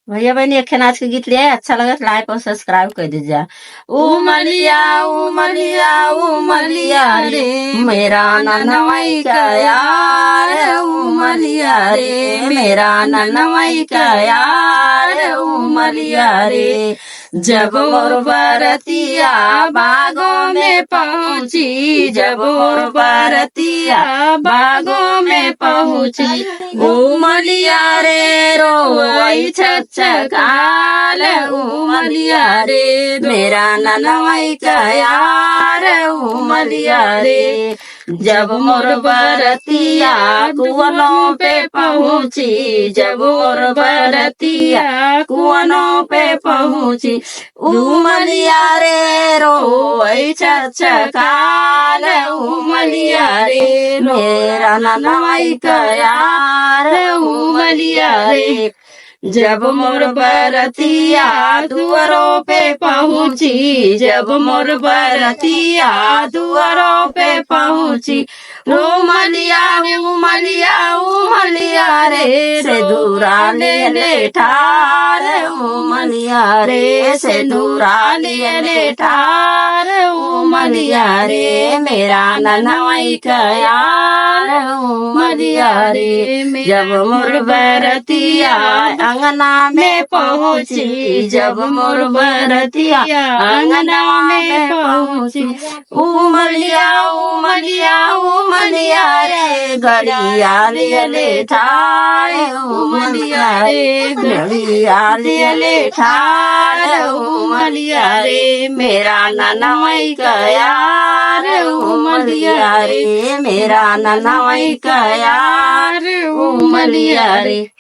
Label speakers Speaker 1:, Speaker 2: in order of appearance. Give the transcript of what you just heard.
Speaker 1: भैया बहनी एक नाच के गीत लिया अच्छा लगा तो लाइक और सब्सक्राइब कर दीजिए। उमलिया उमलिया उमलिया रे मेरा ननवाई का यार, उमलिया रे मेरा ननवाई का यार, उमलिया रे। जब मोर बरतिया बागों में पहुंची, जब मोर बरतिया बागों में पहुंची, उमलिया रे रोई छछकाल, उमलिया रे मेरा ननवाई का यार, उमलिया रे। जब मोर बरतिया कुआनों पे पहुंची, जब मोर बरतिया कुआनों पे पहुंची, उमलिया रे रोई छछकाल, उमलिया रे मेरा ननवाई का यार, उमलिया रे। जब मोर बरतिया दुआरों पे पहुंची, जब मोर बरतिया दुआरों पे पहुंची, उमलिया उमलिया उमलिया रे से दूरा ले ले ठार, उमलिया रे से दूरा ले ले ठार, उमलिया रे मेरा ननवाई का यार, उमलिया रे। जब मोर बरतिया अंगना में पहुंची, जब मोर बरतिया अंगना में पहुंची, उमलिया उमलिया उमलिया रे घड़िया ले ठाए, उमलिया रे घड़िया ले ठाए, उमलिया रे मेरा ननवाई का यार, उमलिया रे मेरा ननवाई का यार, उमलिया रे।